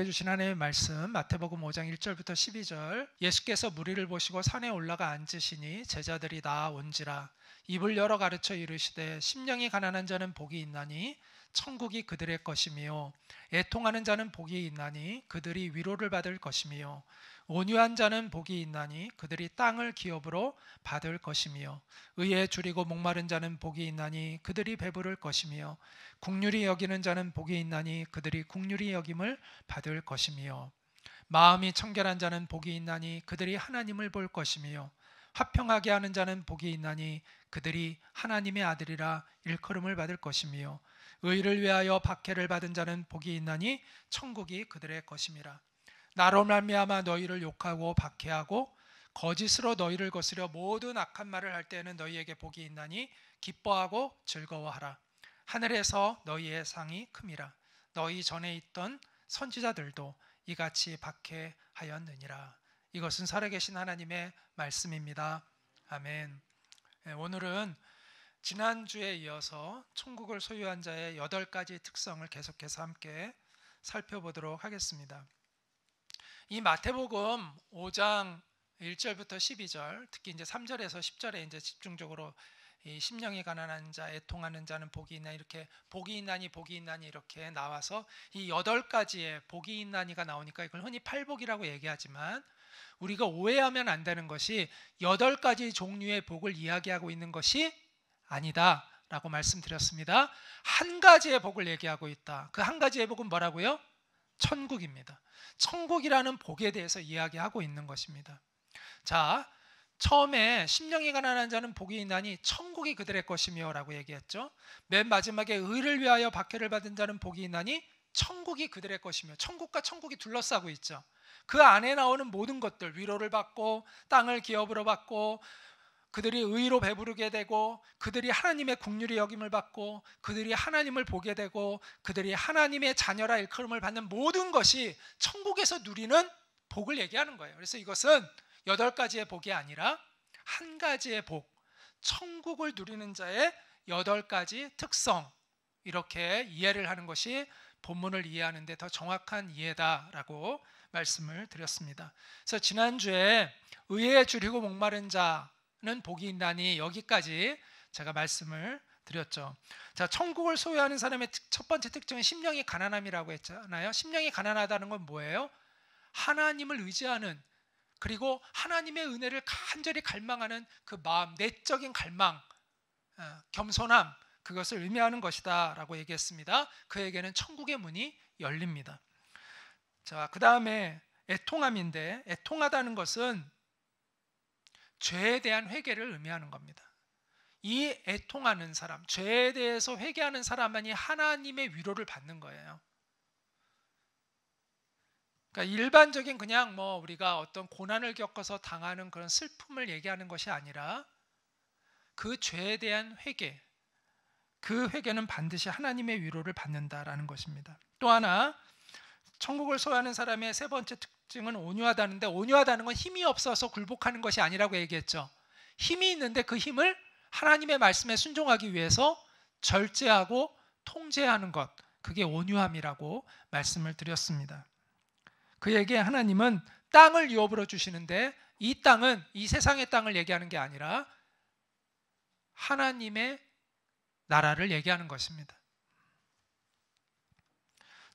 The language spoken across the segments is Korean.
주신 하나님의 말씀 마태복음 5장 1절부터 12절. 예수께서 무리를 보시고 산에 올라가 앉으시니 제자들이 나아온지라. 입을 열어 가르쳐 이르시되 심령이 가난한 자는 복이 있나니 천국이 그들의 것이며 애통하는 자는 복이 있나니 그들이 위로를 받을 것이며 온유한 자는 복이 있나니 그들이 땅을 기업으로 받을 것이며 의에 줄이고 목마른 자는 복이 있나니 그들이 배부를 것이며 긍휼히 여기는 자는 복이 있나니 그들이 긍휼히 여김을 받을 것이며 마음이 청결한 자는 복이 있나니 그들이 하나님을 볼 것이며 화평하게 하는 자는 복이 있나니 그들이 하나님의 아들이라 일컬음을 받을 것이며 의를 위하여 박해를 받은 자는 복이 있나니 천국이 그들의 것임이라. 나로 말미암아 너희를 욕하고 박해하고 거짓으로 너희를 거스려 모든 악한 말을 할 때에는 너희에게 복이 있나니 기뻐하고 즐거워하라. 하늘에서 너희의 상이 큼이라. 너희 전에 있던 선지자들도 이같이 박해하였느니라. 이것은 살아계신 하나님의 말씀입니다. 아멘. 오늘은 지난주에 이어서 천국을 소유한 자의 8가지 특성을 계속해서 함께 살펴보도록 하겠습니다. 이 마태복음 5장 1절부터 12절, 특히 이제 3절에서 10절에 이제 집중적으로 이 심령이 가난한 자, 애통하는 자는 복이 있나니 이렇게 복이 있나니 이렇게 나와서 이 8가지의 복이 있나니가 나오니까 이걸 흔히 팔복이라고 얘기하지만 우리가 오해하면 안 되는 것이 8가지 종류의 복을 이야기하고 있는 것이 아니다라고 말씀드렸습니다. 한 가지의 복을 얘기하고 있다. 그 한 가지의 복은 뭐라고요? 천국입니다. 천국이라는 복에 대해서 이야기하고 있는 것입니다. 자, 처음에 심령이 가난한 자는 복이 있나니 천국이 그들의 것이며 라고 얘기했죠. 맨 마지막에 의를 위하여 박해를 받은 자는 복이 있나니 천국이 그들의 것이며, 천국과 천국이 둘러싸고 있죠. 그 안에 나오는 모든 것들, 위로를 받고 땅을 기업으로 받고 그들이 의로 배부르게 되고 그들이 하나님의 긍휼히 여김을 받고 그들이 하나님을 보게 되고 그들이 하나님의 자녀라 일컬음을 받는 모든 것이 천국에서 누리는 복을 얘기하는 거예요. 그래서 이것은 8가지의 복이 아니라 한 가지의 복, 천국을 누리는 자의 8가지 특성, 이렇게 이해를 하는 것이 본문을 이해하는 데 더 정확한 이해다라고 말씀을 드렸습니다. 그래서 지난주에 의에 줄이고 목마른 자는 복이 있나니 여기까지 제가 말씀을 드렸죠. 자, 천국을 소유하는 사람의 첫 번째 특징은 심령이 가난함이라고 했잖아요. 심령이 가난하다는 건 뭐예요? 하나님을 의지하는, 그리고 하나님의 은혜를 간절히 갈망하는 그 마음, 내적인 갈망, 겸손함, 그것을 의미하는 것이다 라고 얘기했습니다. 그에게는 천국의 문이 열립니다. 자, 그 다음에 애통함인데, 애통하다는 것은 죄에 대한 회개를 의미하는 겁니다. 이 애통하는 사람, 죄에 대해서 회개하는 사람만이 하나님의 위로를 받는 거예요. 그러니까 일반적인 그냥 우리가 어떤 고난을 겪어서 당하는 그런 슬픔을 얘기하는 것이 아니라 그 죄에 대한 회개, 그 회개는 반드시 하나님의 위로를 받는다라는 것입니다. 또 하나, 천국을 소유하는 사람의 세 번째 특징은 온유하다는데, 온유하다는 건 힘이 없어서 굴복하는 것이 아니라고 얘기했죠. 힘이 있는데 그 힘을 하나님의 말씀에 순종하기 위해서 절제하고 통제하는 것, 그게 온유함이라고 말씀을 드렸습니다. 그에게 하나님은 땅을 유업으로 주시는데, 이 땅은 이 세상의 땅을 얘기하는 게 아니라 하나님의 나라를 얘기하는 것입니다.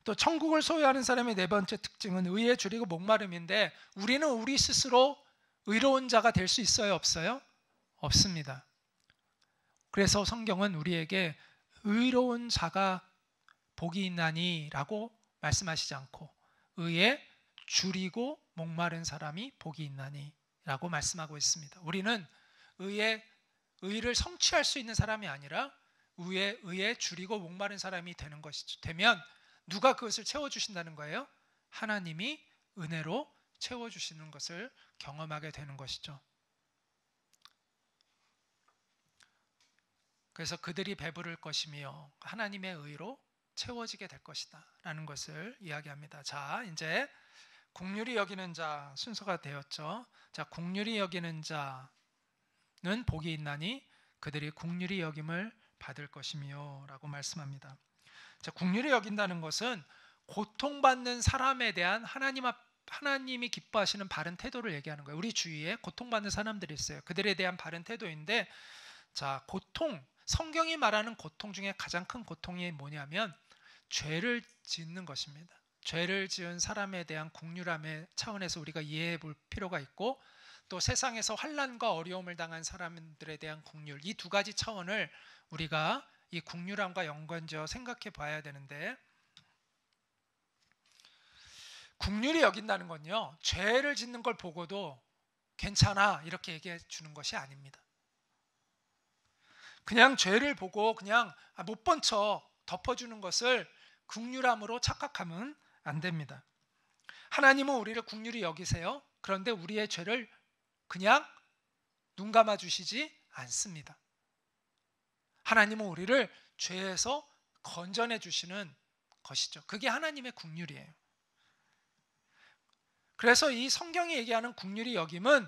또 천국을 소유하는 사람의 네 번째 특징은 의에 줄이고 목마름인데, 우리는 우리 스스로 의로운 자가 될 수 있어요, 없어요? 없습니다. 그래서 성경은 우리에게 의로운 자가 복이 있나니 라고 말씀하시지 않고 의에 줄이고 목마른 사람이 복이 있나니 라고 말씀하고 있습니다. 우리는 의를 성취할 수 있는 사람이 아니라 의에 줄이고 목마른 사람이 되는 것이죠. 되면 누가 그것을 채워주신다는 거예요? 하나님이 은혜로 채워주시는 것을 경험하게 되는 것이죠. 그래서 그들이 배부를 것이며 하나님의 의로 채워지게 될 것이다 라는 것을 이야기합니다. 자, 이제 긍휼히 여기는 자 순서가 되었죠. 자, 긍휼히 여기는 자는 복이 있나니 그들이 긍휼히 여김을 받을 것이며 라고 말씀합니다. 자, 긍휼히 여긴다는 것은 고통받는 사람에 대한 하나님이 기뻐하시는 바른 태도를 얘기하는 거예요. 우리 주위에 고통받는 사람들이 있어요. 그들에 대한 바른 태도인데, 자, 성경이 말하는 고통 중에 가장 큰 고통이 뭐냐면 죄를 짓는 것입니다. 죄를 지은 사람에 대한 긍휼함의 차원에서 우리가 이해해 볼 필요가 있고, 또 세상에서 환난과 어려움을 당한 사람들에 대한 긍휼, 이 두 가지 차원을 우리가 이 긍휼함과 연관지어 생각해 봐야 되는데, 긍휼히 여긴다는 건요, 죄를 짓는 걸 보고도 괜찮아 이렇게 얘기해 주는 것이 아닙니다. 그냥 죄를 보고 그냥 못 본 척 덮어주는 것을 긍휼함으로 착각하면 안 됩니다. 하나님은 우리를 긍휼히 여기세요. 그런데 우리의 죄를 그냥 눈 감아 주시지 않습니다. 하나님은 우리를 죄에서 건져내 주시는 것이죠. 그게 하나님의 긍휼이에요. 그래서 이 성경이 얘기하는 긍휼히 여김은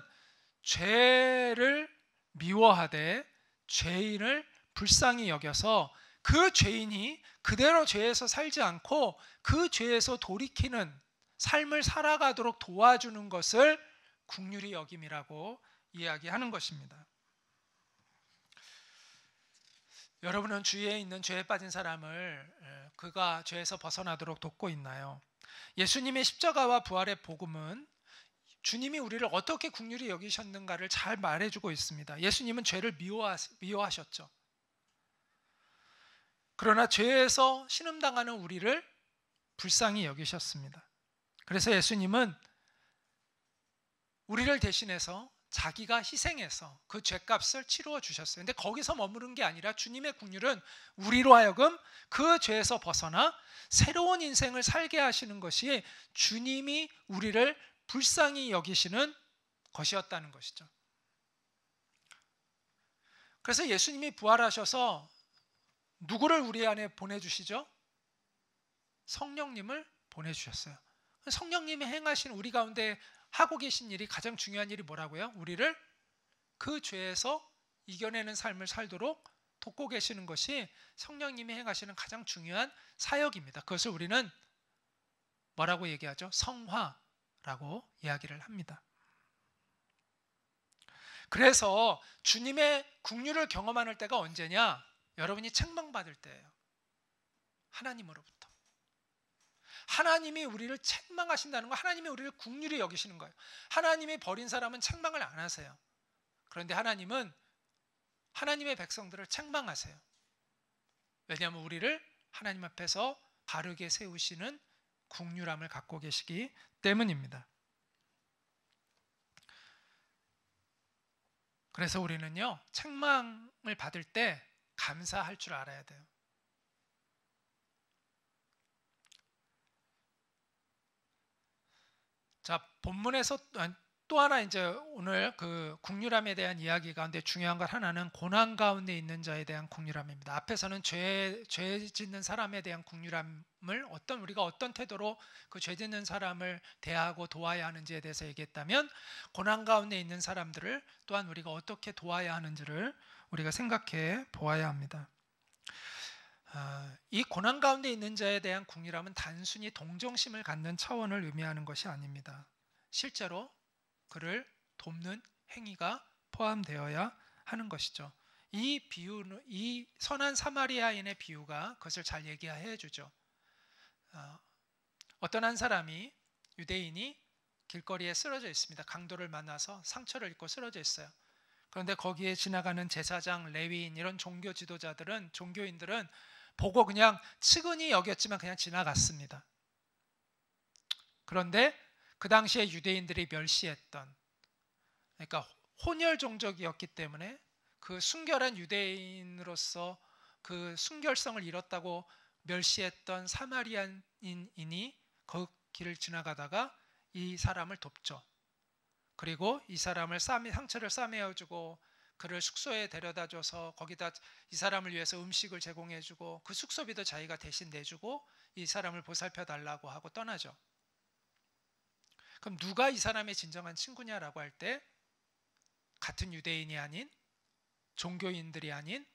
죄를 미워하되 죄인을 불쌍히 여겨서 그 죄인이 그대로 죄에서 살지 않고 그 죄에서 돌이키는 삶을 살아가도록 도와주는 것을 긍휼히 여김이라고 이야기하는 것입니다. 여러분은 주위에 있는 죄에 빠진 사람을 그가 죄에서 벗어나도록 돕고 있나요? 예수님의 십자가와 부활의 복음은 주님이 우리를 어떻게 긍휼히 여기셨는가를 잘 말해주고 있습니다. 예수님은 죄를 미워하셨죠. 그러나 죄에서 신음당하는 우리를 불쌍히 여기셨습니다. 그래서 예수님은 우리를 대신해서 자기가 희생해서 그 죄값을 치루어 주셨어요. 근데 거기서 머무른 게 아니라 주님의 긍휼은 우리로 하여금 그 죄에서 벗어나 새로운 인생을 살게 하시는 것이 주님이 우리를 불쌍히 여기시는 것이었다는 것이죠. 그래서 예수님이 부활하셔서 누구를 우리 안에 보내주시죠? 성령님을 보내주셨어요. 성령님이 행하신 우리 가운데 하고 계신 일이, 가장 중요한 일이 뭐라고요? 우리를 그 죄에서 이겨내는 삶을 살도록 돕고 계시는 것이 성령님이 행하시는 가장 중요한 사역입니다. 그것을 우리는 뭐라고 얘기하죠? 성화라고 이야기를 합니다. 그래서 주님의 긍휼을 경험하는 때가 언제냐? 여러분이 책망받을 때예요. 하나님으로부터. 하나님이 우리를 책망하신다는 거, 하나님이 우리를 긍휼히 여기시는 거예요. 하나님이 버린 사람은 책망을 안 하세요. 그런데 하나님은 하나님의 백성들을 책망하세요. 왜냐하면 우리를 하나님 앞에서 바르게 세우시는 긍휼함을 갖고 계시기 때문입니다. 그래서 우리는요, 책망을 받을 때 감사할 줄 알아야 돼요. 자, 본문에서 또 하나 이제 오늘 그 긍휼함에 대한 이야기 가운데 중요한 것 하나는 고난 가운데 있는 자에 대한 긍휼함입니다. 앞에서는 죄 짓는 사람에 대한 긍휼함을 우리가 어떤 태도로 그 죄 짓는 사람을 대하고 도와야 하는지에 대해서 얘기했다면, 고난 가운데 있는 사람들을 또한 우리가 어떻게 도와야 하는지를 우리가 생각해 보아야 합니다. 이 고난 가운데 있는 자에 대한 긍휼함은 단순히 동정심을 갖는 차원을 의미하는 것이 아닙니다. 실제로 그를 돕는 행위가 포함되어야 하는 것이죠. 이 비유는, 이 선한 사마리아인의 비유가 그것을 잘 얘기해 주죠. 어떤 한 사람이, 유대인이 길거리에 쓰러져 있습니다. 강도를 만나서 상처를 입고 쓰러져 있어요. 그런데 거기에 지나가는 제사장, 레위인, 이런 종교 지도자들은, 종교인들은 보고 그냥 측은히 여겼지만 그냥 지나갔습니다. 그런데 그 당시에 유대인들이 멸시했던, 그러니까 혼혈 종족이었기 때문에 그 순결한 유대인으로서 그 순결성을 잃었다고 멸시했던 사마리아인이 그 길을 지나가다가 이 사람을 돕죠. 그리고 이 사람을 상처를 싸매어주고 그를 숙소에 데려다줘서 거기다 이 사람을 위해서 음식을 제공해주고 그 숙소비도 자기가 대신 내주고 이 사람을 보살펴 달라고 하고 떠나죠. 그럼 누가 이 사람의 진정한 친구냐라고 할 때, 같은 유대인이 아닌, 종교인들이 아닌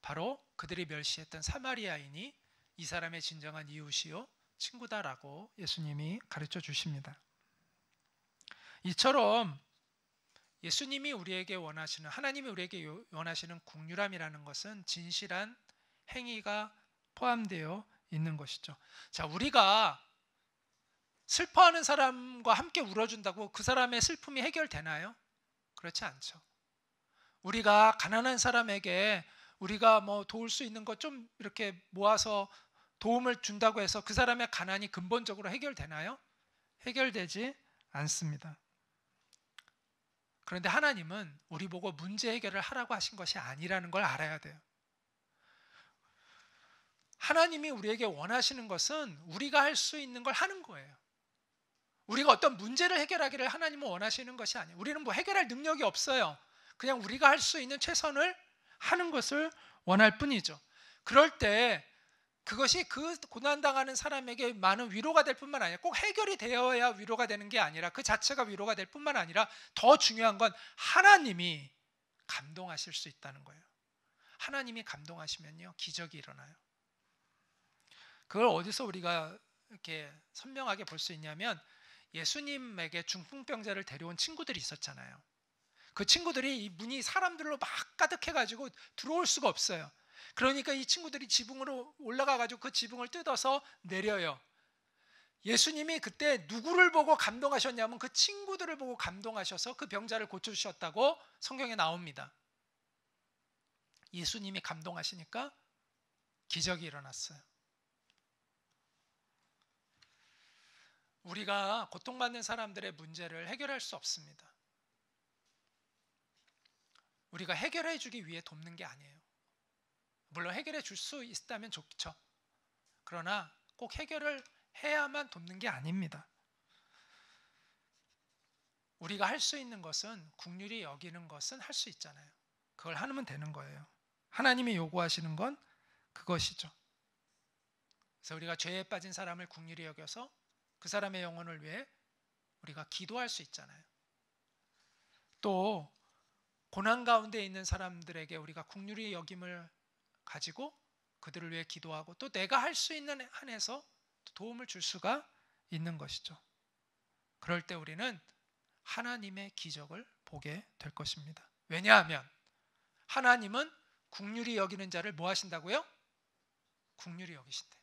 바로 그들이 멸시했던 사마리아인이 이 사람의 진정한 이웃이요 친구다라고 예수님이 가르쳐 주십니다. 이처럼 예수님이 우리에게 원하시는, 하나님이 우리에게 원하시는 국률함이라는 것은 진실한 행위가 포함되어 있는 것이죠. 자, 우리가 슬퍼하는 사람과 함께 울어준다고 그 사람의 슬픔이 해결되나요? 그렇지 않죠. 우리가 가난한 사람에게 우리가 뭐 도울 수 있는 것 좀 이렇게 모아서 도움을 준다고 해서 그 사람의 가난이 근본적으로 해결되나요? 해결되지 않습니다. 그런데 하나님은 우리 보고 문제 해결을 하라고 하신 것이 아니라는 걸 알아야 돼요. 하나님이 우리에게 원하시는 것은 우리가 할 수 있는 걸 하는 거예요. 우리가 어떤 문제를 해결하기를 하나님은 원하시는 것이 아니에요. 우리는 뭐 해결할 능력이 없어요. 그냥 우리가 할 수 있는 최선을 하는 것을 원할 뿐이죠. 그럴 때 그것이 그 고난당하는 사람에게 많은 위로가 될 뿐만 아니라 꼭 해결이 되어야 위로가 되는 게 아니라 그 자체가 위로가 될 뿐만 아니라 더 중요한 건 하나님이 감동하실 수 있다는 거예요. 하나님이 감동하시면요, 기적이 일어나요. 그걸 어디서 우리가 이렇게 선명하게 볼 수 있냐면 예수님에게 중풍병자를 데려온 친구들이 있었잖아요. 그 친구들이 이 문이 사람들로 막 가득해가지고 들어올 수가 없어요. 그러니까 이 친구들이 지붕으로 올라가가지고 그 지붕을 뜯어서 내려요. 예수님이 그때 누구를 보고 감동하셨냐면 그 친구들을 보고 감동하셔서 그 병자를 고쳐주셨다고 성경에 나옵니다. 예수님이 감동하시니까 기적이 일어났어요. 우리가 고통받는 사람들의 문제를 해결할 수 없습니다. 우리가 해결해 주기 위해 돕는 게 아니에요. 물론 해결해 줄 수 있다면 좋죠. 그러나 꼭 해결을 해야만 돕는 게 아닙니다. 우리가 할 수 있는 것은, 긍휼히 여기는 것은 할 수 있잖아요. 그걸 하면 되는 거예요. 하나님이 요구하시는 건 그것이죠. 그래서 우리가 죄에 빠진 사람을 긍휼히 여겨서 그 사람의 영혼을 위해 우리가 기도할 수 있잖아요. 또 고난 가운데 있는 사람들에게 우리가 긍휼히 여김을 가지고 그들을 위해 기도하고 또 내가 할 수 있는 한에서 도움을 줄 수가 있는 것이죠. 그럴 때 우리는 하나님의 기적을 보게 될 것입니다. 왜냐하면 하나님은 긍휼히 여기는 자를 뭐 하신다고요? 긍휼히 여기신대요.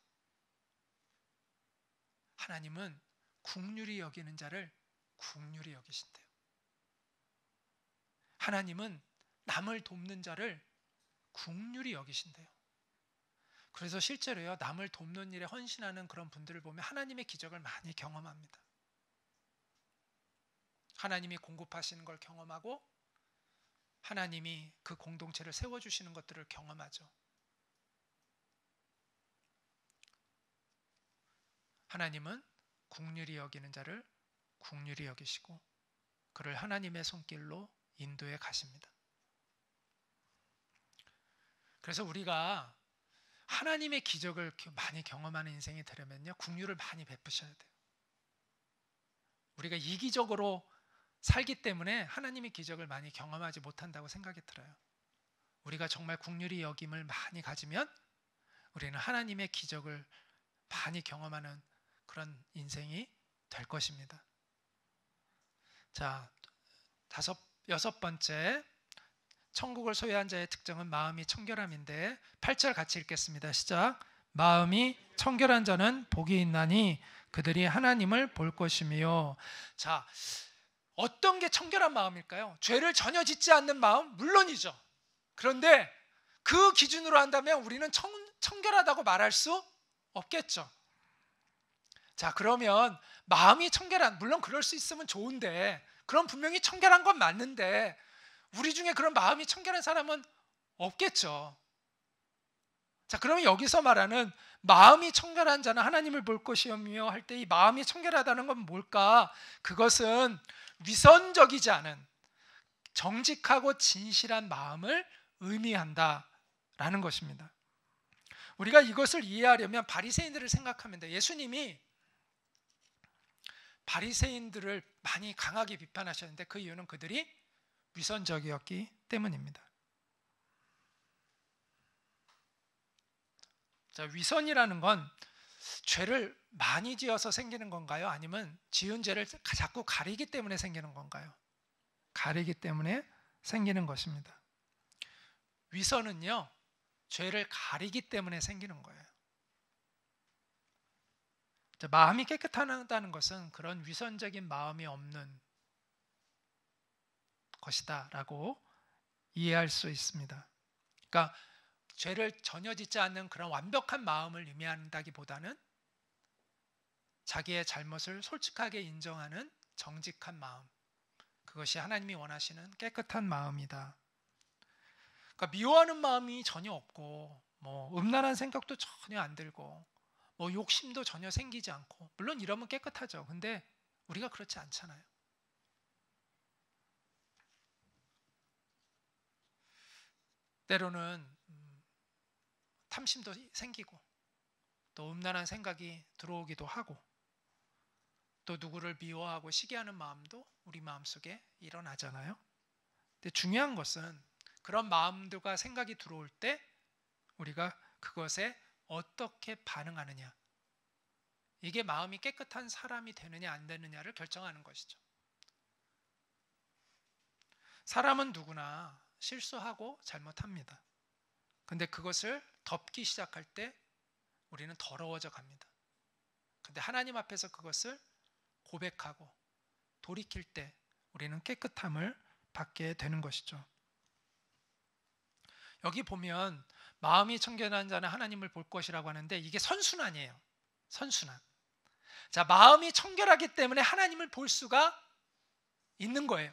하나님은 긍휼히 여기는 자를 긍휼히 여기신대요. 하나님은 남을 돕는 자를 긍휼히 여기신대요. 그래서 실제로요, 남을 돕는 일에 헌신하는 그런 분들을 보면 하나님의 기적을 많이 경험합니다. 하나님이 공급하시는 걸 경험하고 하나님이 그 공동체를 세워주시는 것들을 경험하죠. 하나님은 긍휼히 여기는 자를 긍휼히 여기시고 그를 하나님의 손길로 인도해 가십니다. 그래서 우리가 하나님의 기적을 많이 경험하는 인생이 되려면요, 긍휼을 많이 베푸셔야 돼요. 우리가 이기적으로 살기 때문에 하나님의 기적을 많이 경험하지 못한다고 생각이 들어요. 우리가 정말 긍휼히 여김을 많이 가지면 우리는 하나님의 기적을 많이 경험하는 그런 인생이 될 것입니다. 자, 여섯 번째, 천국을 소유한 자의 특징은 마음이 청결함인데 8절 같이 읽겠습니다. 시작. 마음이 청결한 자는 복이 있나니 그들이 하나님을 볼 것이며. 자, 어떤 게 청결한 마음일까요? 죄를 전혀 짓지 않는 마음? 물론이죠. 그런데 그 기준으로 한다면 우리는 청결하다고 말할 수 없겠죠. 자, 그러면 마음이 청결한, 물론 그럴 수 있으면 좋은데, 그럼 분명히 청결한 건 맞는데 우리 중에 그런 마음이 청결한 사람은 없겠죠. 자, 그러면 여기서 말하는 마음이 청결한 자는 하나님을 볼 것이며 할 때 이 마음이 청결하다는 건 뭘까? 그것은 위선적이지 않은 정직하고 진실한 마음을 의미한다라는 것입니다. 우리가 이것을 이해하려면 바리새인들을 생각하면 돼요. 예수님이 바리새인들을 많이 강하게 비판하셨는데 그 이유는 그들이 위선적이었기 때문입니다. 자, 위선이라는 건 죄를 많이 지어서 생기는 건가요? 아니면 지은 죄를 자꾸 가리기 때문에 생기는 건가요? 가리기 때문에 생기는 것입니다. 위선은요, 죄를 가리기 때문에 생기는 거예요. 마음이 깨끗하다는 것은 그런 위선적인 마음이 없는 것이다 라고 이해할 수 있습니다. 그러니까 죄를 전혀 짓지 않는 그런 완벽한 마음을 의미한다기보다는 자기의 잘못을 솔직하게 인정하는 정직한 마음, 그것이 하나님이 원하시는 깨끗한 마음이다. 그러니까 미워하는 마음이 전혀 없고 음란한 생각도 전혀 안 들고 욕심도 전혀 생기지 않고, 물론 이러면 깨끗하죠. 근데 우리가 그렇지 않잖아요. 때로는 탐심도 생기고 또 음란한 생각이 들어오기도 하고 또 누구를 미워하고 시기하는 마음도 우리 마음속에 일어나잖아요. 근데 중요한 것은 그런 마음들과 생각이 들어올 때 우리가 그것에 어떻게 반응하느냐, 이게 마음이 깨끗한 사람이 되느냐 안 되느냐를 결정하는 것이죠. 사람은 누구나 실수하고 잘못합니다. 근데 그것을 덮기 시작할 때 우리는 더러워져 갑니다. 근데 하나님 앞에서 그것을 고백하고 돌이킬 때 우리는 깨끗함을 받게 되는 것이죠. 여기 보면 마음이 청결한 자는 하나님을 볼 것이라고 하는데 이게 선순환이에요. 선순환. 자, 마음이 청결하기 때문에 하나님을 볼 수가 있는 거예요.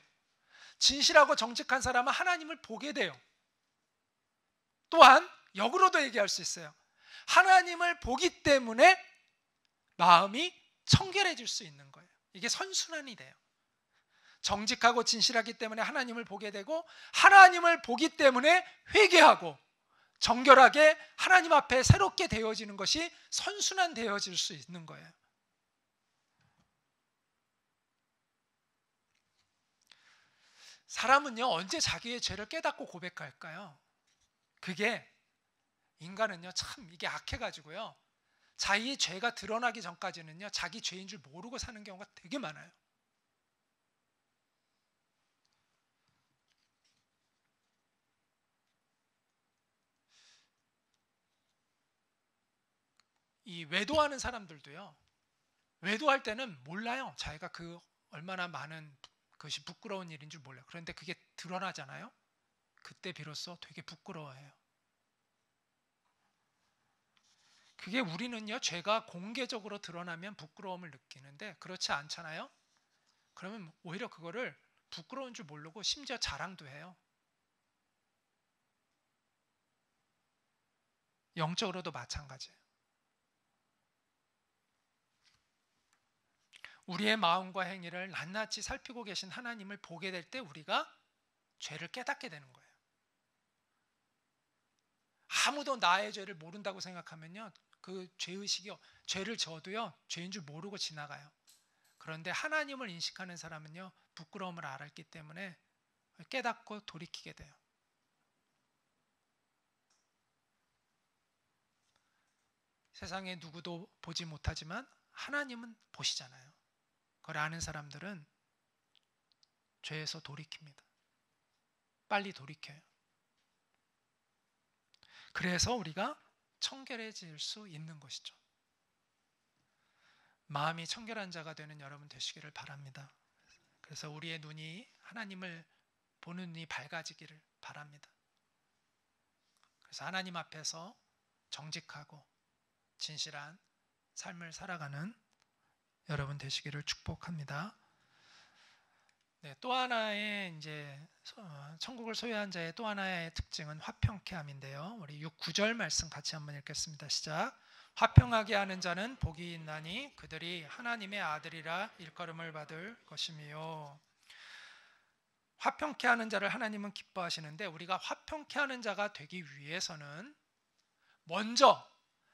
진실하고 정직한 사람은 하나님을 보게 돼요. 또한 역으로도 얘기할 수 있어요. 하나님을 보기 때문에 마음이 청결해질 수 있는 거예요. 이게 선순환이 돼요. 정직하고 진실하기 때문에 하나님을 보게 되고, 하나님을 보기 때문에 회개하고 정결하게 하나님 앞에 새롭게 되어지는 것이 선순환 되어질 수 있는 거예요. 사람은요, 언제 자기의 죄를 깨닫고 고백할까요? 그게, 인간은요 참 이게 악해가지고요, 자기의 죄가 드러나기 전까지는요 자기 죄인 줄 모르고 사는 경우가 되게 많아요. 이 외도하는 사람들도요, 외도할 때는 몰라요. 자기가 그 얼마나 많은 그것이 부끄러운 일인 줄 몰라요. 그런데 그게 드러나잖아요. 그때 비로소 되게 부끄러워해요. 그게 우리는요, 죄가 공개적으로 드러나면 부끄러움을 느끼는데 그렇지 않잖아요. 그러면 오히려 그거를 부끄러운 줄 모르고 심지어 자랑도 해요. 영적으로도 마찬가지예요. 우리의 마음과 행위를 낱낱이 살피고 계신 하나님을 보게 될 때 우리가 죄를 깨닫게 되는 거예요. 아무도 나의 죄를 모른다고 생각하면요, 그 죄의식이, 죄를 져도요 죄인 줄 모르고 지나가요. 그런데 하나님을 인식하는 사람은요 부끄러움을 알았기 때문에 깨닫고 돌이키게 돼요. 세상에 누구도 보지 못하지만 하나님은 보시잖아요. 그걸 아는 사람들은 죄에서 돌이킵니다. 빨리 돌이켜요. 그래서 우리가 청결해질 수 있는 것이죠. 마음이 청결한 자가 되는 여러분 되시기를 바랍니다. 그래서 우리의 눈이 하나님을 보는 눈이 밝아지기를 바랍니다. 그래서 하나님 앞에서 정직하고 진실한 삶을 살아가는 여러분 되시기를 축복합니다. 네, 또 하나의 이제 천국을 소유한 자의 또 하나의 특징은 화평케함인데요. 우리 6, 9절 말씀 같이 한번 읽겠습니다. 시작. 화평하게 하는 자는 복이 있나니 그들이 하나님의 아들이라 일컬음을 받을 것이며. 화평케 하는 자를 하나님은 기뻐하시는데 우리가 화평케 하는 자가 되기 위해서는 먼저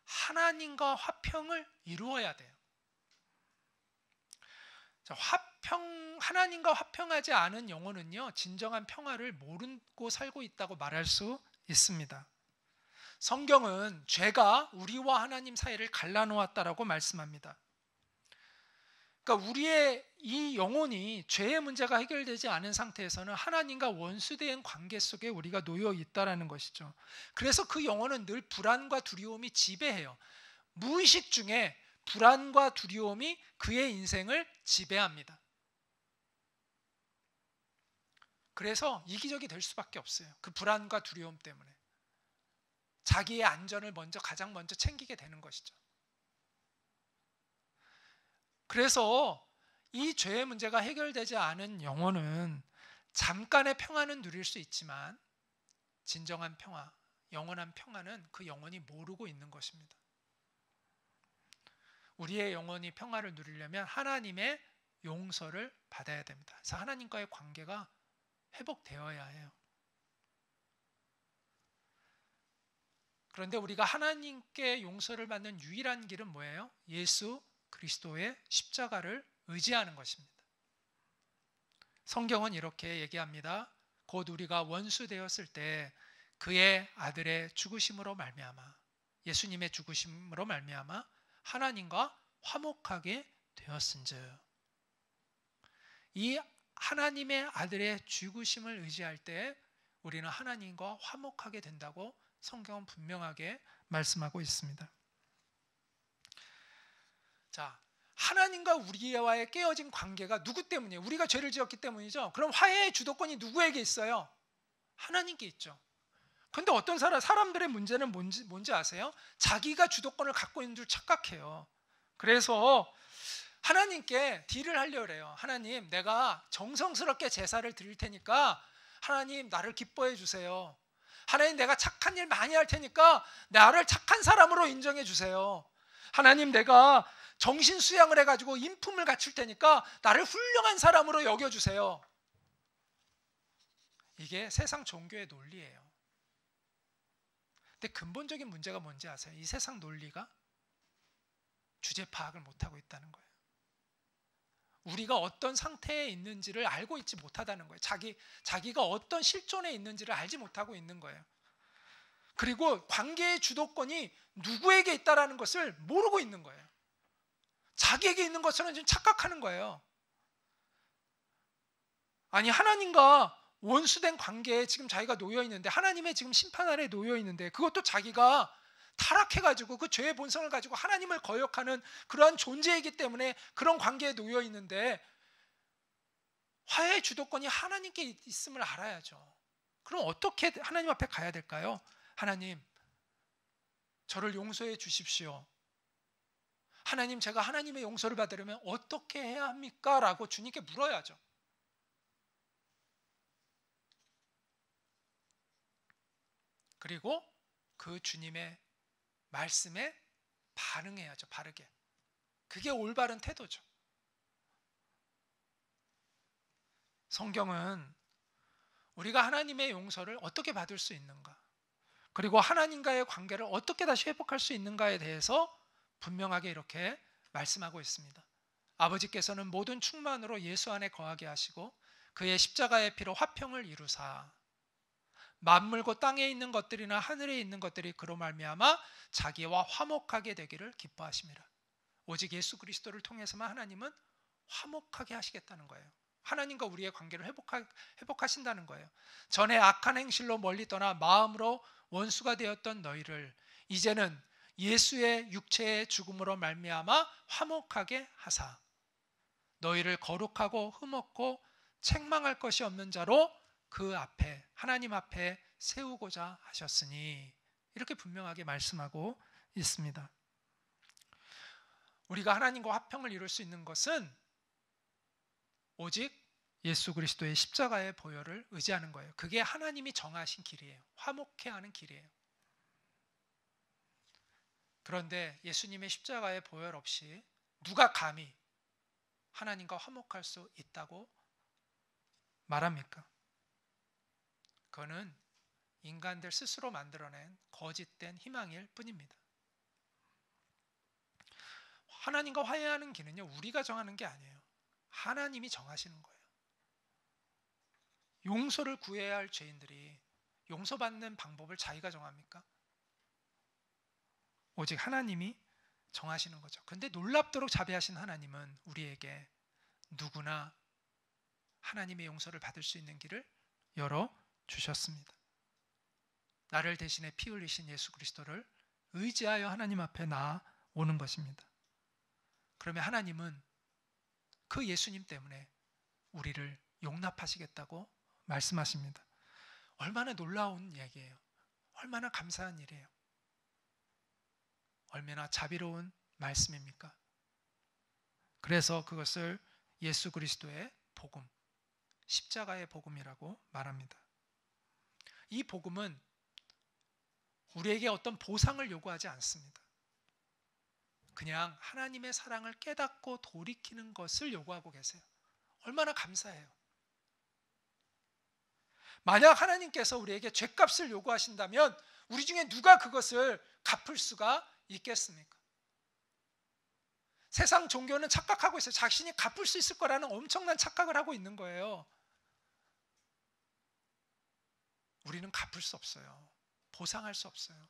하나님과 화평을 이루어야 돼요. 하나님과 화평하지 않은 영혼은요 진정한 평화를 모르고 살고 있다고 말할 수 있습니다. 성경은 죄가 우리와 하나님 사이를 갈라놓았다라고 말씀합니다. 그러니까 우리의 이 영혼이 죄의 문제가 해결되지 않은 상태에서는 하나님과 원수된 관계 속에 우리가 놓여 있다라는 것이죠. 그래서 그 영혼은 늘 불안과 두려움이 지배해요. 무의식 중에 불안과 두려움이 그의 인생을 지배합니다. 그래서 이기적이 될 수밖에 없어요. 그 불안과 두려움 때문에 자기의 안전을 가장 먼저 챙기게 되는 것이죠. 그래서 이 죄의 문제가 해결되지 않은 영혼은 잠깐의 평안은 누릴 수 있지만 진정한 평화, 영원한 평안은 그 영혼이 모르고 있는 것입니다. 우리의 영혼이 평화를 누리려면 하나님의 용서를 받아야 됩니다. 그래서 하나님과의 관계가 회복되어야 해요. 그런데 우리가 하나님께 용서를 받는 유일한 길은 뭐예요? 예수 그리스도의 십자가를 의지하는 것입니다. 성경은 이렇게 얘기합니다. 곧 우리가 원수 되었을 때 그의 아들의 죽으심으로 말미암아, 예수님의 죽으심으로 말미암아 하나님과 화목하게 되었은즉, 이 하나님의 아들의 죽으심을 의지할 때 우리는 하나님과 화목하게 된다고 성경은 분명하게 말씀하고 있습니다. 자, 하나님과 우리와의 깨어진 관계가 누구 때문이에요? 우리가 죄를 지었기 때문이죠. 그럼 화해의 주도권이 누구에게 있어요? 하나님께 있죠. 그런데 어떤 사람들의 문제는 뭔지 아세요? 자기가 주도권을 갖고 있는 줄 착각해요. 그래서 하나님께 딜을 하려고 해요. 하나님, 내가 정성스럽게 제사를 드릴 테니까 하나님 나를 기뻐해 주세요. 하나님, 내가 착한 일 많이 할 테니까 나를 착한 사람으로 인정해 주세요. 하나님, 내가 정신 수양을 해가지고 인품을 갖출 테니까 나를 훌륭한 사람으로 여겨주세요. 이게 세상 종교의 논리예요. 근데 근본적인 문제가 뭔지 아세요? 이 세상 논리가 주제 파악을 못하고 있다는 거예요. 우리가 어떤 상태에 있는지를 알고 있지 못하다는 거예요. 자기가 어떤 실존에 있는지를 알지 못하고 있는 거예요. 그리고 관계의 주도권이 누구에게 있다는 것을 모르고 있는 거예요. 자기에게 있는 것처럼 지금 착각하는 거예요. 아니, 하나님과 원수된 관계에 지금 자기가 놓여 있는데, 하나님의 지금 심판 아래 놓여 있는데, 그것도 자기가 타락해가지고 그 죄의 본성을 가지고 하나님을 거역하는 그러한 존재이기 때문에 그런 관계에 놓여 있는데, 화해의 주도권이 하나님께 있음을 알아야죠. 그럼 어떻게 하나님 앞에 가야 될까요? 하나님, 저를 용서해 주십시오. 하나님, 제가 하나님의 용서를 받으려면 어떻게 해야 합니까? 라고 주님께 물어야죠. 그리고 그 주님의 말씀에 반응해야죠. 바르게. 그게 올바른 태도죠. 성경은 우리가 하나님의 용서를 어떻게 받을 수 있는가, 그리고 하나님과의 관계를 어떻게 다시 회복할 수 있는가에 대해서 분명하게 이렇게 말씀하고 있습니다. 아버지께서는 모든 충만으로 예수 안에 거하게 하시고 그의 십자가의 피로 화평을 이루사 만물고 땅에 있는 것들이나 하늘에 있는 것들이 그로 말미암아 자기와 화목하게 되기를 기뻐하심이라. 오직 예수 그리스도를 통해서만 하나님은 화목하게 하시겠다는 거예요. 하나님과 우리의 관계를 회복하신다는 거예요. 전에 악한 행실로 멀리 떠나 마음으로 원수가 되었던 너희를 이제는 예수의 육체의 죽음으로 말미암아 화목하게 하사 너희를 거룩하고 흠없고 책망할 것이 없는 자로 그 앞에, 하나님 앞에 세우고자 하셨으니, 이렇게 분명하게 말씀하고 있습니다. 우리가 하나님과 화평을 이룰 수 있는 것은 오직 예수 그리스도의 십자가의 보혈을 의지하는 거예요. 그게 하나님이 정하신 길이에요. 화목해 하는 길이에요. 그런데 예수님의 십자가의 보혈 없이 누가 감히 하나님과 화목할 수 있다고 말합니까? 그거는 인간들 스스로 만들어낸 거짓된 희망일 뿐입니다. 하나님과 화해하는 길은요, 우리가 정하는 게 아니에요. 하나님이 정하시는 거예요. 용서를 구해야 할 죄인들이 용서받는 방법을 자기가 정합니까? 오직 하나님이 정하시는 거죠. 근데 놀랍도록 자비하신 하나님은 우리에게 누구나 하나님의 용서를 받을 수 있는 길을 열어주셨습니다. 나를 대신에 피 흘리신 예수 그리스도를 의지하여 하나님 앞에 나오는 것입니다. 그러면 하나님은 그 예수님 때문에 우리를 용납하시겠다고 말씀하십니다. 얼마나 놀라운 얘기예요. 얼마나 감사한 일이에요. 얼마나 자비로운 말씀입니까? 그래서 그것을 예수 그리스도의 복음, 십자가의 복음이라고 말합니다. 이 복음은 우리에게 어떤 보상을 요구하지 않습니다. 그냥 하나님의 사랑을 깨닫고 돌이키는 것을 요구하고 계세요. 얼마나 감사해요. 만약 하나님께서 우리에게 죗값을 요구하신다면 우리 중에 누가 그것을 갚을 수가 있겠습니까? 세상 종교는 착각하고 있어요. 자신이 갚을 수 있을 거라는 엄청난 착각을 하고 있는 거예요. 우리는 갚을 수 없어요. 보상할 수 없어요.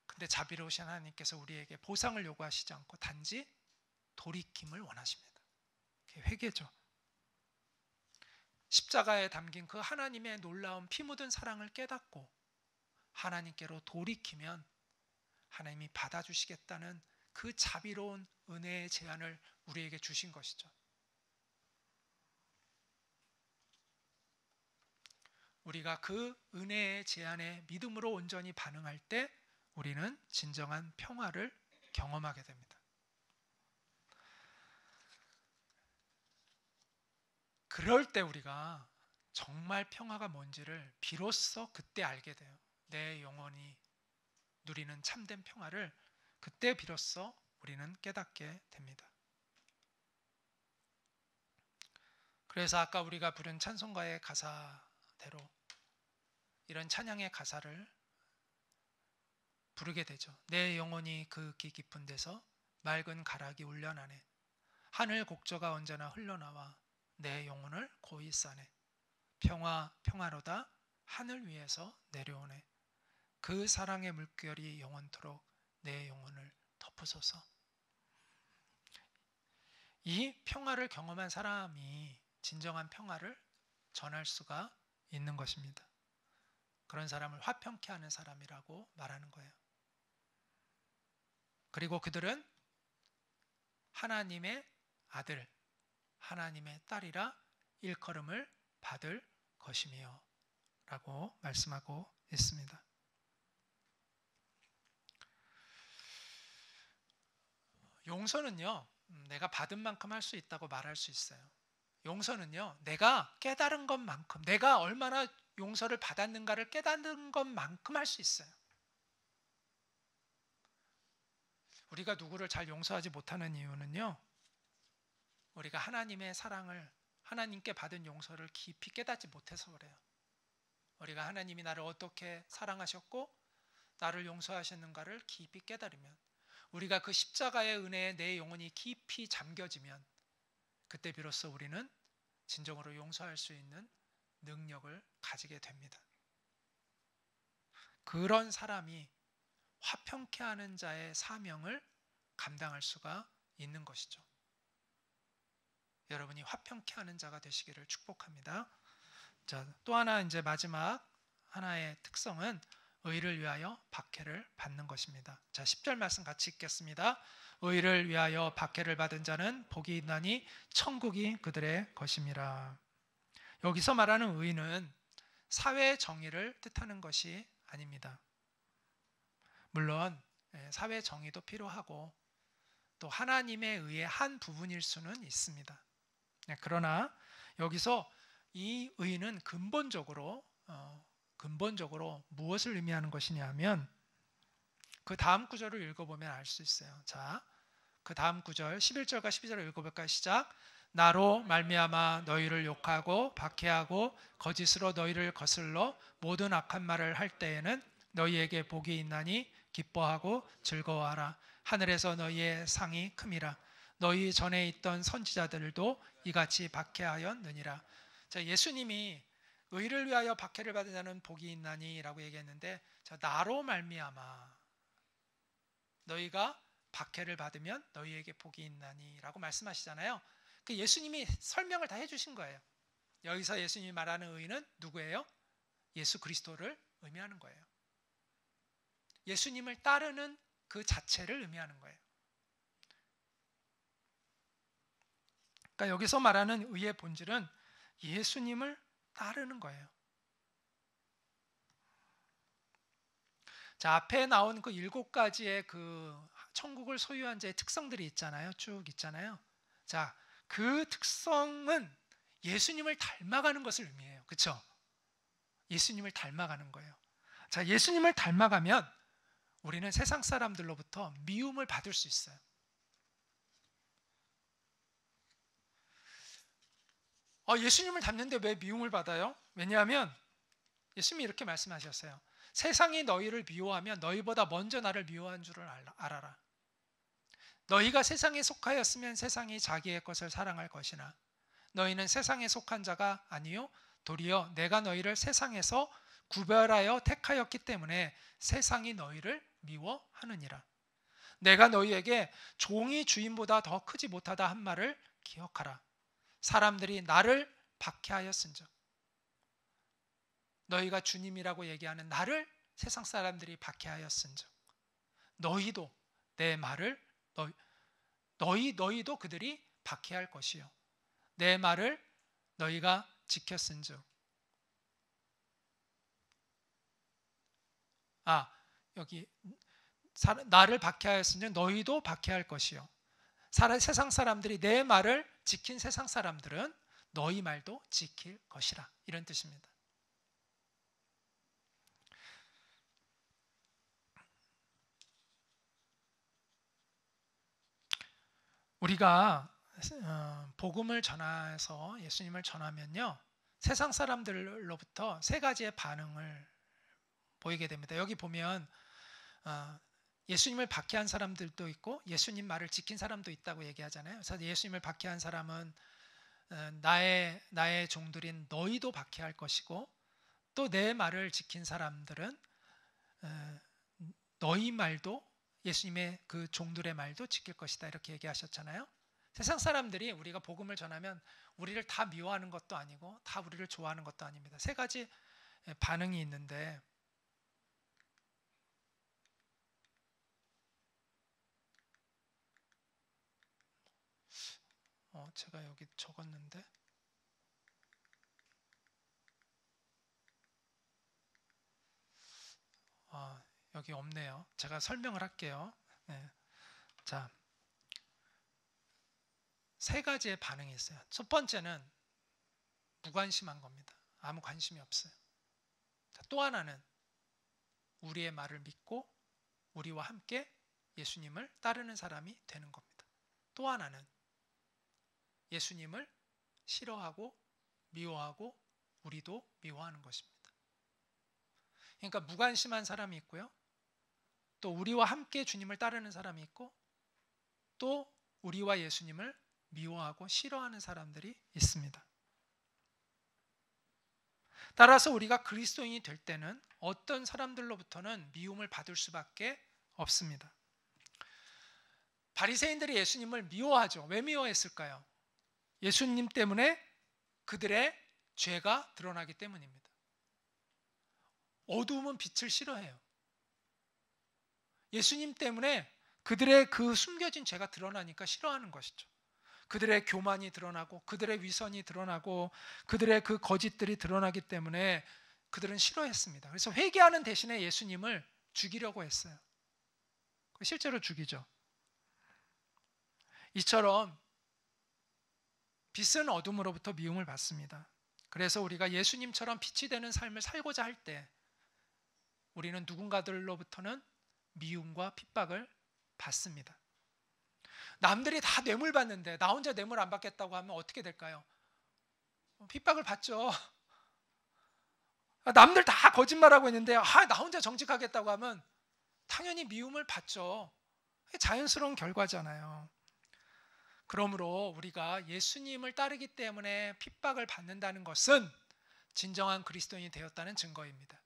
근데 자비로우신 하나님께서 우리에게 보상을 요구하시지 않고 단지 돌이킴을 원하십니다. 그게 회개죠. 십자가에 담긴 그 하나님의 놀라운 피 묻은 사랑을 깨닫고 하나님께로 돌이키면 하나님이 받아주시겠다는 그 자비로운 은혜의 제안을 우리에게 주신 것이죠. 우리가 그 은혜의 제안에 믿음으로 온전히 반응할 때 우리는 진정한 평화를 경험하게 됩니다. 그럴 때 우리가 정말 평화가 뭔지를 비로소 그때 알게 돼요. 내 영혼이 누리는 참된 평화를 그때 비로소 우리는 깨닫게 됩니다. 그래서 아까 우리가 부른 찬송가의 가사대로 이런 찬양의 가사를 부르게 되죠. 내 영혼이 그 깊은 데서 맑은 가락이 울려나네. 하늘 곡조가 언제나 흘러나와 내 영혼을 고이 싸네. 평화로다 하늘 위에서 내려오네. 그 사랑의 물결이 영원토록 내 영혼을 덮으소서. 이 평화를 경험한 사람이 진정한 평화를 전할 수가 있는 것입니다. 그런 사람을 화평케 하는 사람이라고 말하는 거예요. 그리고 그들은 하나님의 아들, 하나님의 딸이라 일컬음을 받을 것이며 라고 말씀하고 있습니다. 용서는요, 내가 받은 만큼 할 수 있다고 말할 수 있어요. 용서는요, 내가 깨달은 것만큼, 내가 얼마나 용서를 받았는가를 깨닫는 것만큼 할 수 있어요. 우리가 누구를 잘 용서하지 못하는 이유는요, 우리가 하나님의 사랑을, 하나님께 받은 용서를 깊이 깨닫지 못해서 그래요. 우리가 하나님이 나를 어떻게 사랑하셨고 나를 용서하셨는가를 깊이 깨달으면, 우리가 그 십자가의 은혜에 내 영혼이 깊이 잠겨지면 그때 비로소 우리는 진정으로 용서할 수 있는 능력을 가지게 됩니다. 그런 사람이 화평케 하는 자의 사명을 감당할 수가 있는 것이죠. 여러분이 화평케 하는 자가 되시기를 축복합니다. 자, 또 하나 이제 마지막 하나의 특성은 의를 위하여 박해를 받는 것입니다. 자, 10절 말씀 같이 읽겠습니다. 의를 위하여 박해를 받은 자는 복이 있나니 천국이 그들의 것임이라. 여기서 말하는 의는 사회 정의를 뜻하는 것이 아닙니다. 물론 사회 정의도 필요하고 또 하나님의 의의 한 부분일 수는 있습니다. 그러나 여기서 이 의는 근본적으로 무엇을 의미하는 것이냐면 그 다음 구절을 읽어보면 알 수 있어요. 자, 그 다음 구절 11절과 12절을 읽어볼까요? 시작. 나로 말미암아 너희를 욕하고 박해하고 거짓으로 너희를 거슬러 모든 악한 말을 할 때에는 너희에게 복이 있나니 기뻐하고 즐거워하라. 하늘에서 너희의 상이 큼이라. 너희 전에 있던 선지자들도 이같이 박해하였느니라. 자, 예수님이 의를 위하여 박해를 받은 자는 복이 있나니 라고 얘기했는데, 자, 나로 말미암아 너희가 박해를 받으면 너희에게 복이 있나니 라고 말씀하시잖아요. 그 예수님이 설명을 다 해주신 거예요. 여기서 예수님이 말하는 의는 누구예요? 예수 그리스도를 의미하는 거예요. 예수님을 따르는 그 자체를 의미하는 거예요. 그러니까 여기서 말하는 의의 본질은 예수님을 따르는 거예요. 자, 앞에 나온 그 7가지의 그 천국을 소유한 자의 특성들이 있잖아요. 쭉 있잖아요. 자, 그 특성은 예수님을 닮아가는 것을 의미해요. 그렇죠? 예수님을 닮아가는 거예요. 자, 예수님을 닮아가면 우리는 세상 사람들로부터 미움을 받을 수 있어요. 예수님을 닮는데 왜 미움을 받아요? 왜냐하면 예수님이 이렇게 말씀하셨어요. 세상이 너희를 미워하면 너희보다 먼저 나를 미워한 줄을 알아라. 너희가 세상에 속하였으면 세상이 자기의 것을 사랑할 것이나 너희는 세상에 속한 자가 아니요 도리어 내가 너희를 세상에서 구별하여 택하였기 때문에 세상이 너희를 미워하느니라. 내가 너희에게 종이 주인보다 더 크지 못하다 한 말을 기억하라. 사람들이 나를 박해하였은즉, 너희가 주님이라고 얘기하는 나를 세상 사람들이 박해하였은즉 너희도 내 말을 너희도 그들이 박해할 것이요 내 말을 너희가 지켰은즉, 여기 나를 박해하였은즉 너희도 박해할 것이요 세상 사람들이 내 말을 지킨 세상 사람들은 너희 말도 지킬 것이라. 이런 뜻입니다. 우리가 복음을 전해서 예수님을 전하면요, 세상 사람들로부터 3가지의 반응을 보이게 됩니다. 여기 보면 예수님을 박해한 사람들도 있고 예수님 말을 지킨 사람도 있다고 얘기하잖아요. 그래서 예수님을 박해한 사람은 나의 종들인 너희도 박해할 것이고, 또 내 말을 지킨 사람들은 너희 말도, 예수님의 그 종들의 말도 지킬 것이다, 이렇게 얘기하셨잖아요. 세상 사람들이 우리가 복음을 전하면 우리를 다 미워하는 것도 아니고 다 우리를 좋아하는 것도 아닙니다. 3가지 반응이 있는데, 제가 여기 적었는데 여기 없네요. 제가 설명을 할게요. 네. 자, 3가지의 반응이 있어요. 첫 번째는 무관심한 겁니다. 아무 관심이 없어요. 자, 또 하나는 우리의 말을 믿고 우리와 함께 예수님을 따르는 사람이 되는 겁니다. 또 하나는 예수님을 싫어하고 미워하고 우리도 미워하는 것입니다. 그러니까 무관심한 사람이 있고요, 또 우리와 함께 주님을 따르는 사람이 있고, 또 우리와 예수님을 미워하고 싫어하는 사람들이 있습니다. 따라서 우리가 그리스도인이 될 때는 어떤 사람들로부터는 미움을 받을 수밖에 없습니다. 바리새인들이 예수님을 미워하죠. 왜 미워했을까요? 예수님 때문에 그들의 죄가 드러나기 때문입니다. 어두움은 빛을 싫어해요. 예수님 때문에 그들의 그 숨겨진 죄가 드러나니까 싫어하는 것이죠. 그들의 교만이 드러나고 그들의 위선이 드러나고 그들의 그 거짓들이 드러나기 때문에 그들은 싫어했습니다. 그래서 회개하는 대신에 예수님을 죽이려고 했어요. 실제로 죽이죠. 이처럼 빛은 어둠으로부터 미움을 받습니다. 그래서 우리가 예수님처럼 빛이 되는 삶을 살고자 할 때 우리는 누군가들로부터는 미움과 핍박을 받습니다. 남들이 다 뇌물 받는데 나 혼자 뇌물 안 받겠다고 하면 어떻게 될까요? 핍박을 받죠. 남들 다 거짓말하고 있는데 나 혼자 정직하겠다고 하면 당연히 미움을 받죠. 자연스러운 결과잖아요. 그러므로 우리가 예수님을 따르기 때문에 핍박을 받는다는 것은 진정한 그리스도인이 되었다는 증거입니다.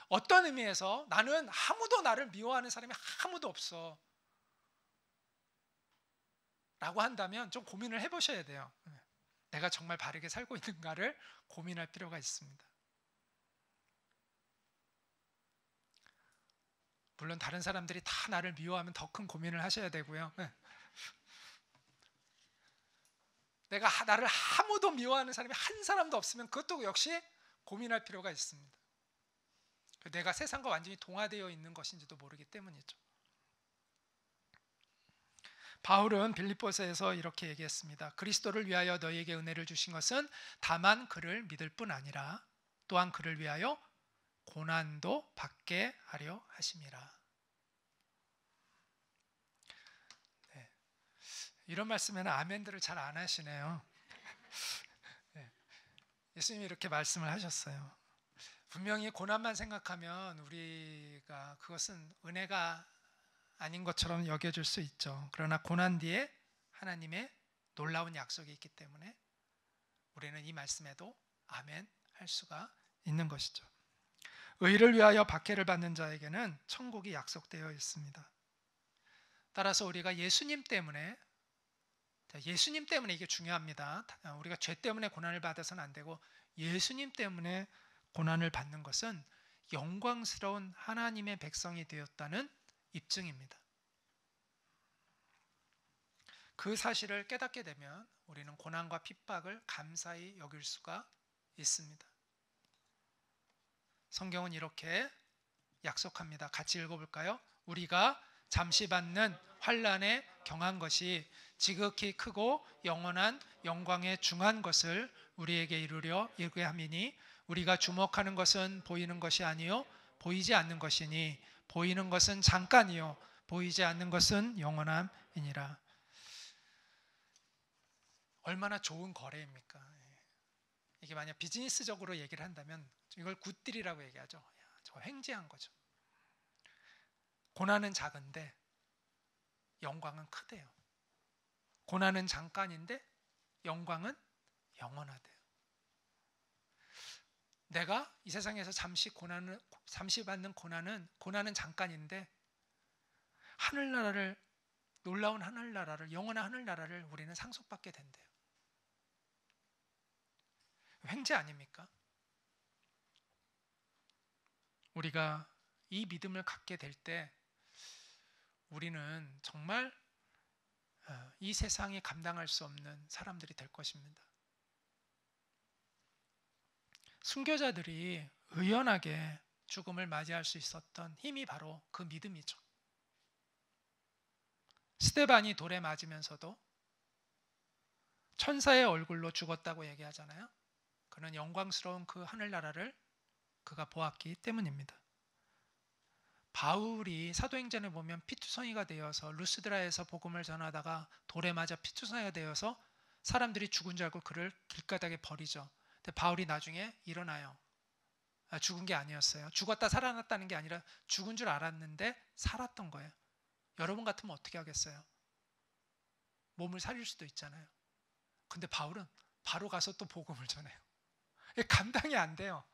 어떤 의미에서 나는 아무도 나를 미워하는 사람이 아무도 없어 라고 한다면 좀 고민을 해보셔야 돼요. 내가 정말 바르게 살고 있는가를 고민할 필요가 있습니다. 물론 다른 사람들이 다 나를 미워하면 더 큰 고민을 하셔야 되고요. 내가 나를 아무도 미워하는 사람이 한 사람도 없으면 그것도 역시 고민할 필요가 있습니다. 내가 세상과 완전히 동화되어 있는 것인지도 모르기 때문이죠. 바울은 빌립보서에서 이렇게 얘기했습니다. 그리스도를 위하여 너희에게 은혜를 주신 것은 다만 그를 믿을 뿐 아니라 또한 그를 위하여 고난도 받게 하려 하심이라. 네. 이런 말씀에는 아멘들을 잘 안 하시네요. 네. 예수님이 이렇게 말씀을 하셨어요. 분명히 고난만 생각하면 우리가 그것은 은혜가 아닌 것처럼 여겨질 수 있죠. 그러나 고난 뒤에 하나님의 놀라운 약속이 있기 때문에 우리는 이 말씀에도 아멘 할 수가 있는 것이죠. 의를 위하여 박해를 받는 자에게는 천국이 약속되어 있습니다. 따라서 우리가 예수님 때문에 이게 중요합니다. 우리가 죄 때문에 고난을 받아서는 안 되고 예수님 때문에 고난을 받는 것은 영광스러운 하나님의 백성이 되었다는 입증입니다. 그 사실을 깨닫게 되면 우리는 고난과 핍박을 감사히 여길 수가 있습니다. 성경은 이렇게 약속합니다. 같이 읽어볼까요? 우리가 잠시 받는 환난에 경한 것이 지극히 크고 영원한 영광에 중한 것을 우리에게 이루려 이르게 함이니 우리가 주목하는 것은 보이는 것이 아니요 보이지 않는 것이니 보이는 것은 잠깐이요 보이지 않는 것은 영원함이니라. 얼마나 좋은 거래입니까? 이게 만약 비즈니스적으로 얘기를 한다면 이걸 굿딜이라고 얘기하죠. 저 횡재한 거죠. 고난은 작은데 영광은 크대요. 고난은 잠깐인데 영광은 영원하대요. 내가 이 세상에서 잠시 받는 고난은 잠깐인데 놀라운 하늘나라를, 영원한 하늘나라를 우리는 상속받게 된대요. 횡재 아닙니까? 우리가 이 믿음을 갖게 될 때 우리는 정말 이 세상이 감당할 수 없는 사람들이 될 것입니다. 순교자들이 의연하게 죽음을 맞이할 수 있었던 힘이 바로 그 믿음이죠. 스데반이 돌에 맞으면서도 천사의 얼굴로 죽었다고 얘기하잖아요. 그는 영광스러운 그 하늘나라를 그가 보았기 때문입니다. 바울이 사도행전에 보면 피투성이가 되어서 루스드라에서 복음을 전하다가 돌에 맞아 피투성이가 되어서 사람들이 죽은 줄 알고 그를 길가닥에 버리죠. 근데 바울이 나중에 일어나요. 죽은 게 아니었어요. 죽었다 살아났다는 게 아니라 죽은 줄 알았는데 살았던 거예요. 여러분 같으면 어떻게 하겠어요? 몸을 살릴 수도 있잖아요. 근데 바울은 바로 가서 또 복음을 전해요. 감당이 안 돼요.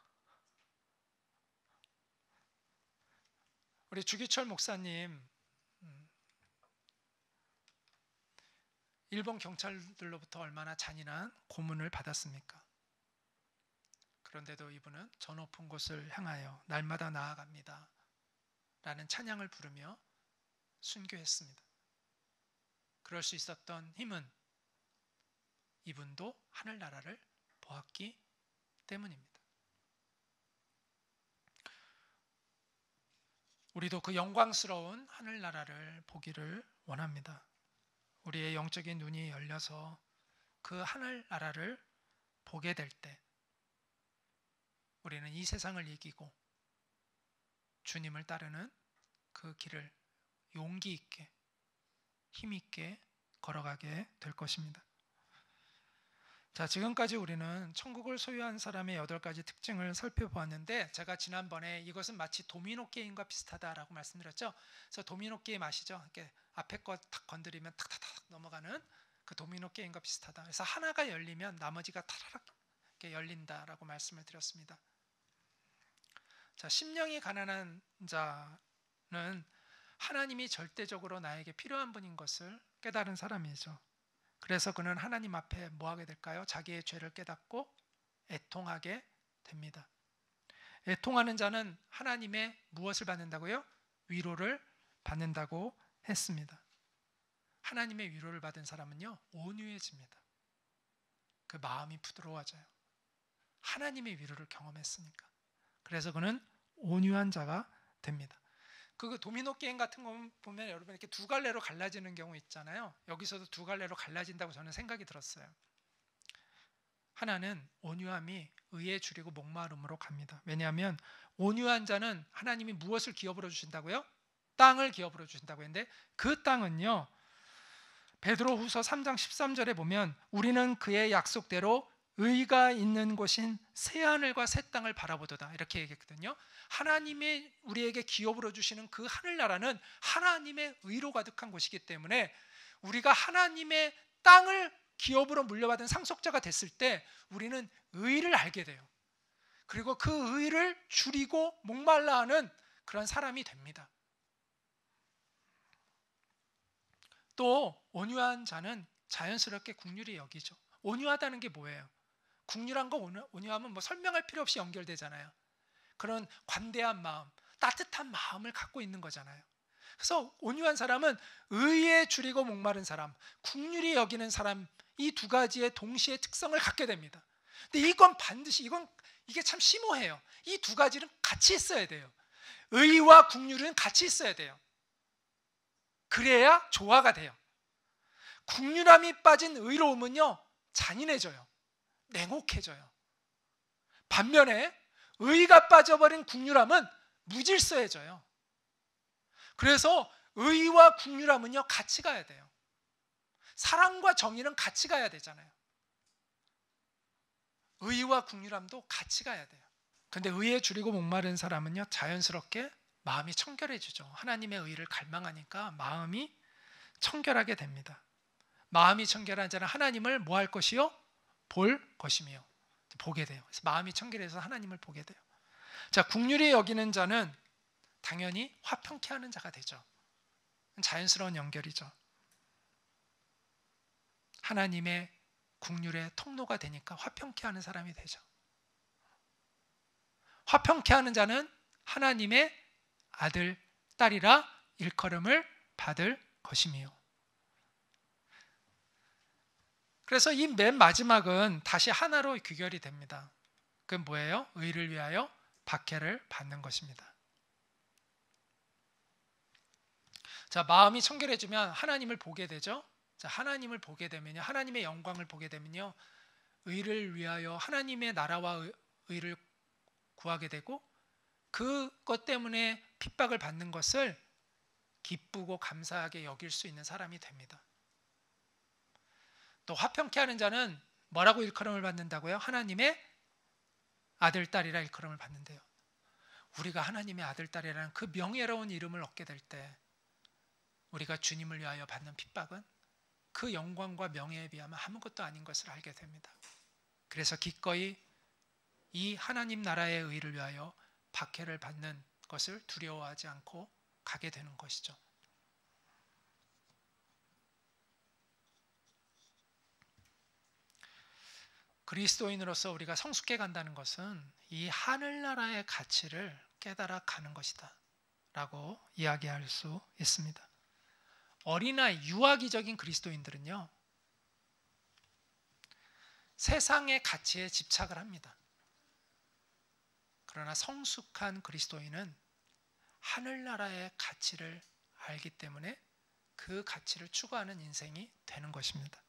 우리 주기철 목사님 일본 경찰들로부터 얼마나 잔인한 고문을 받았습니까? 그런데도 이분은 저 높은 곳을 향하여 날마다 나아갑니다 라는 찬양을 부르며 순교했습니다. 그럴 수 있었던 힘은 이분도 하늘나라를 보았기 때문입니다. 우리도 그 영광스러운 하늘나라를 보기를 원합니다. 우리의 영적인 눈이 열려서 그 하늘나라를 보게 될 때 우리는 이 세상을 이기고 주님을 따르는 그 길을 용기 있게 힘 있게 걸어가게 될 것입니다. 자, 지금까지 우리는 천국을 소유한 사람의 8가지 특징을 살펴보았는데 제가 지난번에 이것은 마치 도미노 게임과 비슷하다라고 말씀드렸죠. 그래서 도미노 게임 아시죠? 이렇게 앞에 거 탁 건드리면 탁탁탁 넘어가는 그 도미노 게임과 비슷하다. 그래서 하나가 열리면 나머지가 타라락 이렇게 열린다라고 말씀을 드렸습니다. 자, 심령이 가난한 자는 하나님이 절대적으로 나에게 필요한 분인 것을 깨달은 사람이죠. 그래서 그는 하나님 앞에 뭐 하게 될까요? 자기의 죄를 깨닫고 애통하게 됩니다. 애통하는 자는 하나님의 무엇을 받는다고요? 위로를 받는다고 했습니다. 하나님의 위로를 받은 사람은요, 온유해집니다. 그 마음이 부드러워져요. 하나님의 위로를 경험했으니까. 그래서 그는 온유한 자가 됩니다. 그 도미노 게임 같은 거 보면 여러분 이렇게 두 갈래로 갈라지는 경우 있잖아요. 여기서도 두 갈래로 갈라진다고 저는 생각이 들었어요. 하나는 온유함이 의에 줄이고 목마름으로 갑니다. 왜냐하면 온유한 자는 하나님이 무엇을 기업으로 주신다고요? 땅을 기업으로 주신다고 했는데 그 땅은요, 베드로후서 3장 13절에 보면 우리는 그의 약속대로 의가 있는 곳인 새하늘과 새 땅을 바라보도다 이렇게 얘기했거든요. 하나님이 우리에게 기업으로 주시는 그 하늘나라는 하나님의 의로 가득한 곳이기 때문에 우리가 하나님의 땅을 기업으로 물려받은 상속자가 됐을 때 우리는 의를 알게 돼요. 그리고 그 의를 줄이고 목말라 하는 그런 사람이 됩니다. 또 온유한 자는 자연스럽게 긍휼히 여기죠. 온유하다는 게 뭐예요? 긍휼한 거 온유하면 뭐 설명할 필요 없이 연결되잖아요. 그런 관대한 마음, 따뜻한 마음을 갖고 있는 거잖아요. 그래서 온유한 사람은 의에 줄이고 목마른 사람, 긍휼히 여기는 사람, 이 두 가지의 동시에 특성을 갖게 됩니다. 근데 이건 반드시 이게 참 심오해요. 이 두 가지는 같이 있어야 돼요. 의와 긍휼은 같이 있어야 돼요. 그래야 조화가 돼요. 긍휼함이 빠진 의로움은요, 잔인해져요. 냉혹해져요. 반면에 의가 빠져버린 긍휼함은 무질서해져요. 그래서 의와 긍휼함은요, 같이 가야 돼요. 사랑과 정의는 같이 가야 되잖아요. 의와 긍휼함도 같이 가야 돼요. 근데 의에 줄이고 목마른 사람은요, 자연스럽게 마음이 청결해지죠. 하나님의 의를 갈망하니까 마음이 청결하게 됩니다. 마음이 청결한 자는 하나님을 뭐 할 것이요? 볼 것이며 보게 돼요. 그래서 마음이 청결해서 하나님을 보게 돼요. 자, 긍휼히 여기는 자는 당연히 화평케 하는 자가 되죠. 자연스러운 연결이죠. 하나님의 긍휼의 통로가 되니까 화평케 하는 사람이 되죠. 화평케 하는 자는 하나님의 아들, 딸이라 일컬음을 받을 것이며. 그래서 이 맨 마지막은 다시 하나로 귀결이 됩니다. 그건 뭐예요? 의를 위하여 박해를 받는 것입니다. 자, 마음이 청결해지면 하나님을 보게 되죠. 자, 하나님을 보게 되면요, 하나님의 영광을 보게 되면요, 의를 위하여 하나님의 나라와 의를 구하게 되고 그것 때문에 핍박을 받는 것을 기쁘고 감사하게 여길 수 있는 사람이 됩니다. 또 화평케 하는 자는 뭐라고 일컬음을 받는다고요? 하나님의 아들, 딸이라 일컬음을 받는데요. 우리가 하나님의 아들, 딸이라는 그 명예로운 이름을 얻게 될 때 우리가 주님을 위하여 받는 핍박은 그 영광과 명예에 비하면 아무것도 아닌 것을 알게 됩니다. 그래서 기꺼이 이 하나님 나라의 의를 위하여 박해를 받는 것을 두려워하지 않고 가게 되는 것이죠. 그리스도인으로서 우리가 성숙해 간다는 것은 이 하늘나라의 가치를 깨달아 가는 것이다 라고 이야기할 수 있습니다. 어린아이, 유아기적인 그리스도인들은요, 세상의 가치에 집착을 합니다. 그러나 성숙한 그리스도인은 하늘나라의 가치를 알기 때문에 그 가치를 추구하는 인생이 되는 것입니다.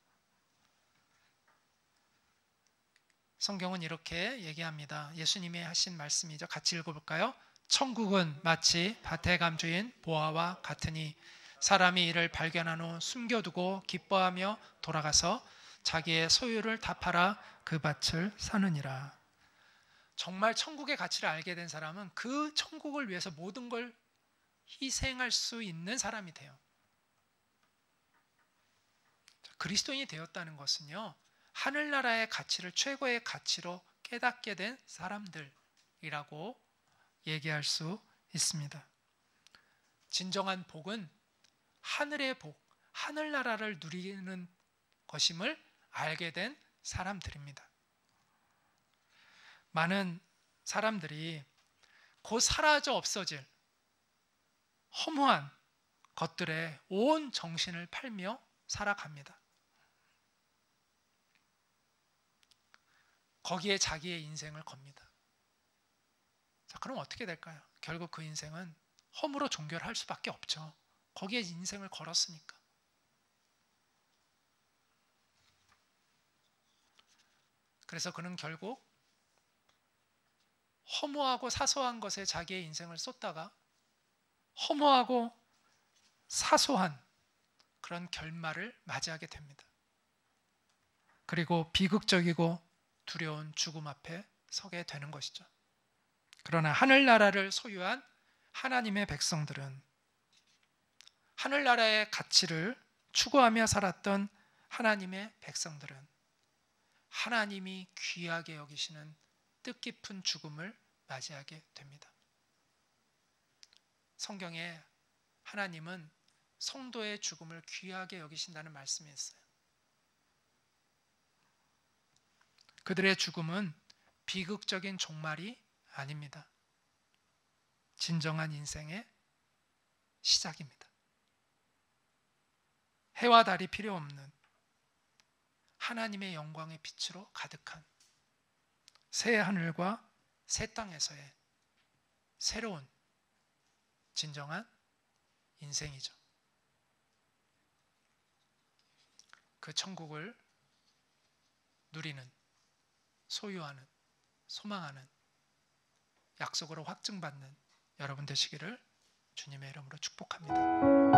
성경은 이렇게 얘기합니다. 예수님이 하신 말씀이죠. 같이 읽어볼까요? 천국은 마치 밭의 감주인 보아와 같으니 사람이 이를 발견한 후 숨겨두고 기뻐하며 돌아가서 자기의 소유를 다 팔아 그 밭을 사느니라. 정말 천국의 가치를 알게 된 사람은 그 천국을 위해서 모든 걸 희생할 수 있는 사람이 돼요. 그리스도인이 되었다는 것은요, 하늘나라의 가치를 최고의 가치로 깨닫게 된 사람들이라고 얘기할 수 있습니다. 진정한 복은 하늘의 복, 하늘나라를 누리는 것임을 알게 된 사람들입니다. 많은 사람들이 곧 사라져 없어질 허무한 것들에 온 정신을 팔며 살아갑니다. 거기에 자기의 인생을 겁니다. 자, 그럼 어떻게 될까요? 결국 그 인생은 허무로 종결할 수밖에 없죠. 거기에 인생을 걸었으니까. 그래서 그는 결국 허무하고 사소한 것에 자기의 인생을 쏟다가 허무하고 사소한 그런 결말을 맞이하게 됩니다. 그리고 비극적이고 두려운 죽음 앞에 서게 되는 것이죠. 그러나 하늘나라를 소유한 하나님의 백성들은, 하늘나라의 가치를 추구하며 살았던 하나님의 백성들은 하나님이 귀하게 여기시는 뜻깊은 죽음을 맞이하게 됩니다. 성경에 하나님은 성도의 죽음을 귀하게 여기신다는 말씀이 있어요. 그들의 죽음은 비극적인 종말이 아닙니다. 진정한 인생의 시작입니다. 해와 달이 필요 없는 하나님의 영광의 빛으로 가득한 새 하늘과 새 땅에서의 새로운 진정한 인생이죠. 그 천국을 누리는, 소유하는, 소망하는, 약속으로 확증받는 여러분 되시기를 주님의 이름으로 축복합니다.